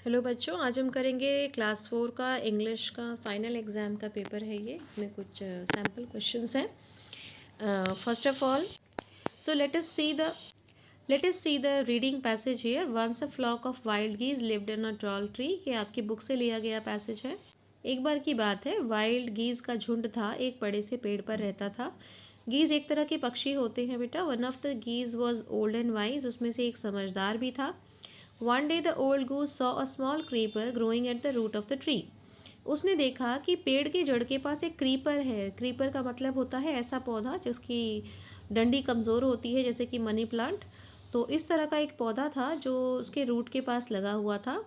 Hello बच्चों, आज हम करेंगे क्लास 4 का इंग्लिश का फाइनल एग्ज़ाम का पेपर है ये। इसमें कुछ सैम्पल क्वेश्चंस हैं। First of all, so let us see the reading passage here. Once a flock of wild geese lived in a tall tree. ये आपकी बुक से लिया गया पैसेज है। एक बार की बात है, वाइल्ड गीज का झुंड था, एक बड़े से पेड़ पर रहता था। गीज एक तरह के पक्षी होते हैं बेटा। One of the geese was old and wise. उसमें से एक समझदार भी था। One day the old goose saw a small creeper growing at the root of the tree. उसने देखा कि पेड़ की जड़ के पास एक क्रीपर है। क्रीपर का मतलब होता है ऐसा पौधा जिसकी डंडी कमज़ोर होती है, जैसे कि मनी प्लांट। तो इस तरह का एक पौधा था जो उसके रूट के पास लगा हुआ था।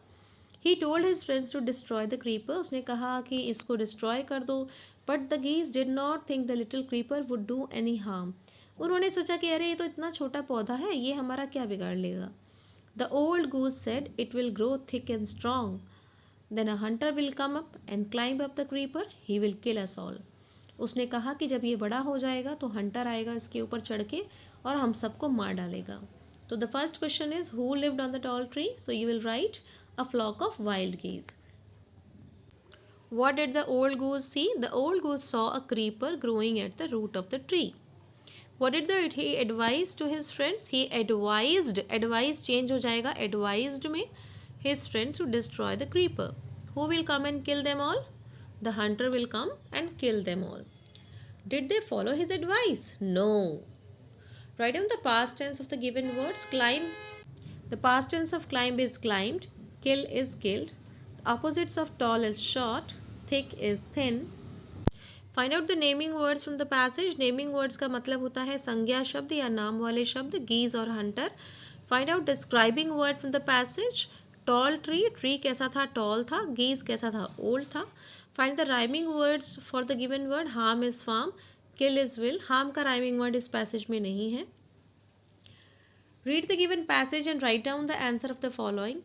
He told his friends to destroy the creeper. उसने कहा कि इसको डिस्ट्रॉय कर दो। But the geese did not think the little creeper would do any harm. उन्होंने सोचा कि अरे ये तो इतना छोटा पौधा है, ये हमारा क्या बिगाड़ लेगा। The old goose said, "It will grow thick and strong. Then a hunter will come up and climb up the creeper. He will kill us all." उसने कहा कि जब ये बड़ा हो जाएगा तो हंटर आएगा इसके ऊपर चढ़ के और हम सबको मार डालेगा। तो the first question is, who lived on the tall tree? So you will write a flock of wild geese. What did the old goose see? The old goose saw a creeper growing at the root of the tree. What did he advise to his friends? He advised change हो जाएगा advised में his friends to destroy the creeper. Who will come and kill them all? The hunter will come and kill them all. Did they follow his advice? No. Write down the past tense of the given words. Climb. The past tense of climb is climbed. Kill is killed. The opposites of tall is short. Thick is thin. Find out the naming words from the passage. Naming words का मतलब होता है संज्ञा शब्द या नाम वाले शब्द, गीज और hunter. Find out describing word from the passage. Tall tree, tree कैसा था? टॉल था। गीज कैसा था? ओल्ड था। Find the rhyming words for the given word. Harm is farm, kill is will. Harm का राइमिंग वर्ड इस passage में नहीं है। Read the given passage and write down the answer of the following.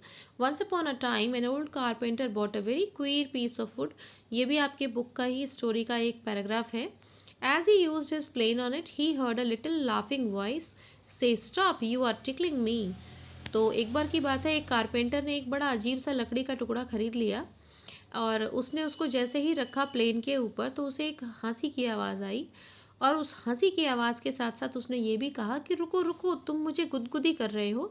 Once upon a time, an old carpenter bought a very queer piece of wood. ये भी आपके book का ही story का एक पैराग्राफ है। As he used his plane on it, he heard a little laughing voice say, "Stop! You are tickling me." तो एक बार की बात है, एक कारपेंटर ने एक बड़ा अजीब सा लकड़ी का टुकड़ा खरीद लिया और उसने उसको जैसे ही रखा प्लेन के ऊपर तो उसे एक हंसी की आवाज़ आई और उस हंसी की आवाज़ के साथ साथ उसने ये भी कहा कि रुको रुको, तुम मुझे गुदगुदी कर रहे हो।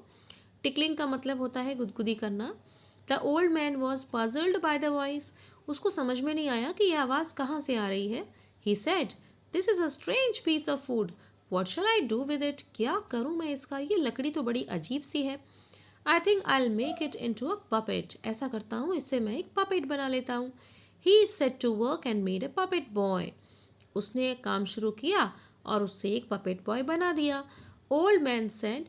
टिकलिंग का मतलब होता है गुदगुदी करना। The old man was puzzled by the voice. उसको समझ में नहीं आया कि यह आवाज़ कहाँ से आ रही है। He said, "this is a strange piece of food. What shall I do with it? क्या करूँ मैं इसका? ये लकड़ी तो बड़ी अजीब सी है। I think I make it into a puppet. ऐसा करता हूँ, इससे मैं एक पपेट बना लेता हूँ। He set to work and made a puppet boy. उसने काम शुरू किया और उससे एक पपेट बॉय बना दिया। Old man said,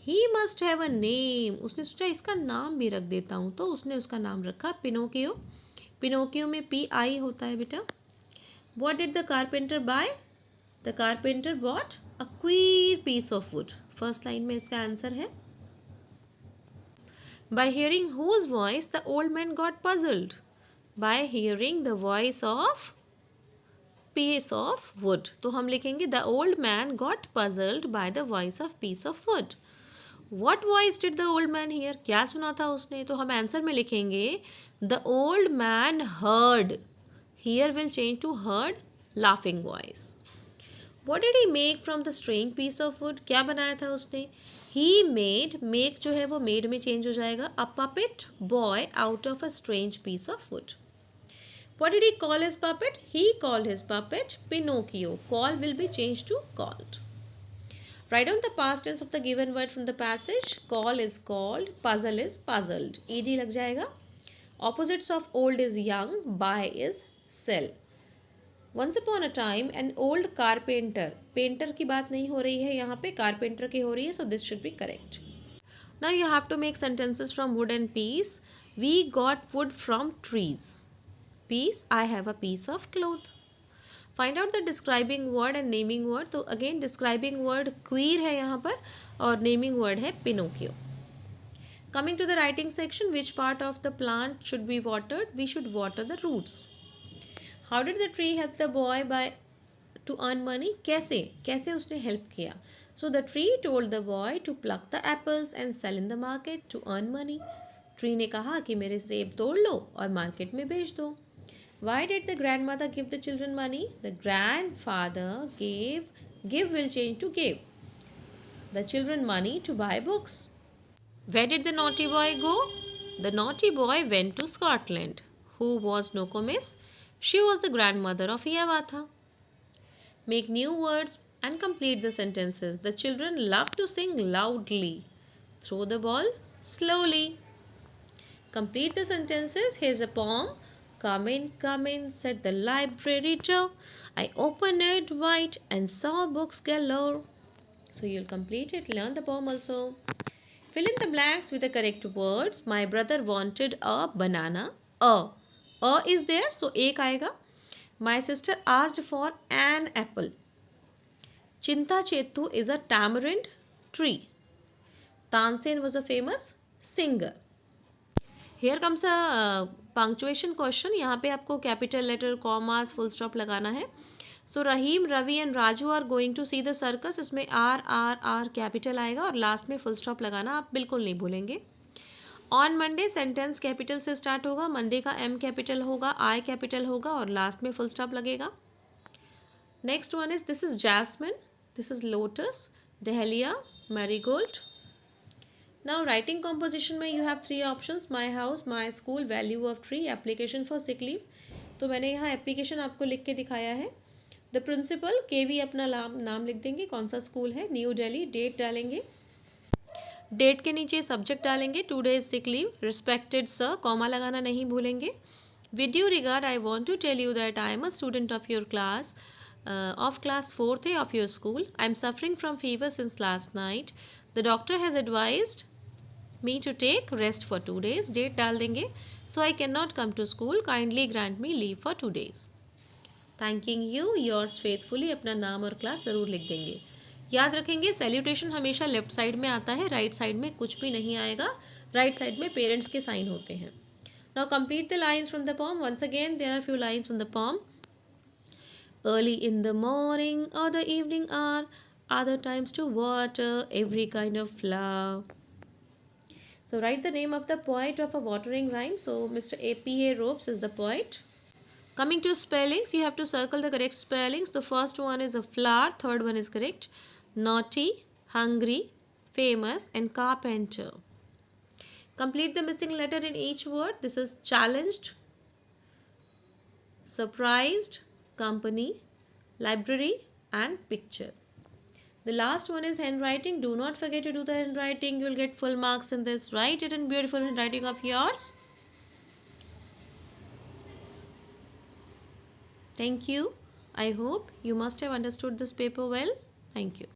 he must have a name. उसने सोचा इसका नाम भी रख देता हूँ, तो उसने उसका नाम रखा पिनोकियो। पिनोकियो में PI होता है बेटा। What did the carpenter buy? The carpenter bought a queer piece of wood. First line में इसका आंसर है। By hearing whose voice the old man got puzzled? By hearing the voice of piece of wood. तो हम लिखेंगे the old man got puzzled by the voice of piece of wood. What voice did the old man hear? क्या सुना था उसने? तो हम answer में लिखेंगे the old man heard. Here will change to heard, laughing voice. What did he make from the strange piece of wood? क्या बनाया था उसने? He made, make जो है वो made में change हो जाएगा, a puppet boy out of a strange piece of wood. What did he call his puppet? He called his puppet Pinocchio. Call will be changed to called. Write down the past tense of the given word from the passage. Call is called, puzzle is puzzled. ED लग जाएगा. Opposites of old is young, buy is sell. Once upon a time, an old carpenter. Painter की बात नहीं हो रही है यहाँ पे, carpenter की हो रही है, so this should be correct. Now you have to make sentences from wood and piece. We got wood from trees. Piece, I have a piece of cloth. Find out the describing word and naming word. तो again describing word queer है यहाँ पर और naming word है Pinocchio. Coming to the writing section, which part of the plant should be watered? We should water the roots. How did the tree help the boy to earn money? कैसे? कैसे उसने help किया? So the tree told the boy to pluck the apples and sell in the market to earn money. Tree ने कहा कि मेरे सेब तोड़ लो और मार्केट में बेच दो। Why did the grandmother give the children money? The grandfather give will change to give the children money to buy books. Where did the naughty boy go? The naughty boy went to Scotland. Who was Nokomis? She was the grandmother of Hiawatha. Make new words and complete the sentences. The children love to sing loudly. Throw the ball slowly. Complete the sentences. Here's a poem. Come in, said the library door. I opened it wide and saw books galore. So you'll complete it. Learn the poem also. Fill in the blanks with the correct words. My brother wanted a banana. A is there, so एक आएगा. My sister asked for an apple. Chinta Chetu is a tamarind tree. Tansen was a famous singer. Here comes a punctuation question. यहाँ पे आपको capital letter, commas, full stop लगाना है. So Rahim, Ravi and Raju are going to see the circus. इसमें R capital आएगा और last में full stop लगाना आप बिल्कुल नहीं भूलेंगे. ऑन मंडे सेंटेंस कैपिटल से स्टार्ट होगा. मंडे का एम कैपिटल होगा, आई कैपिटल होगा और लास्ट में फुल स्टॉप लगेगा. Next one is this is jasmine, this is lotus, dahlia, marigold. Now writing composition में you have three options: my house, my school, value of tree, application for sick leave. तो मैंने यहाँ application आपको लिख के दिखाया है. द प्रिंसिपल, केवी अपना नाम लिख देंगे, कौन सा स्कूल है, न्यू दिल्ली, डेट डालेंगे, डेट के नीचे सब्जेक्ट डालेंगे, 2 days sick leave, respected sir, comma लगाना नहीं भूलेंगे. With due regard I want to tell you that I am a student of your class of class 4th of your school. I am suffering from fever since last night. The doctor has advised me to take rest for 2 days. Date डाल देंगे. So I cannot come to school. Kindly grant me leave for 2 days. Thanking you. Yours faithfully. अपना नाम और class ज़रूर लिख देंगे. याद रखेंगे सैल्यूटेशन हमेशा लेफ्ट साइड में आता है, राइट साइड में कुछ भी नहीं आएगा. राइट साइड में पेरेंट्स के साइन होते हैं. Now complete the lines from the poem. Once again there are few lines from the poem. Early in the morning or the evening hour, other times to water every kind of flower. So write the name of the poet of a watering rhyme. So Mr. A.P.A. Ropes is the poet. Coming to spellings, you have to circle the correct spellings. The first one is a flower, third one is correct. Naughty, hungry, famous and carpenter. Complete the missing letter in each word. This is challenged, surprised, company, library and picture. The last one is handwriting. Do not forget to do the handwriting. You will get full marks in this. Write it in beautiful handwriting of yours. Thank you. I hope you must have understood this paper well. Thank you.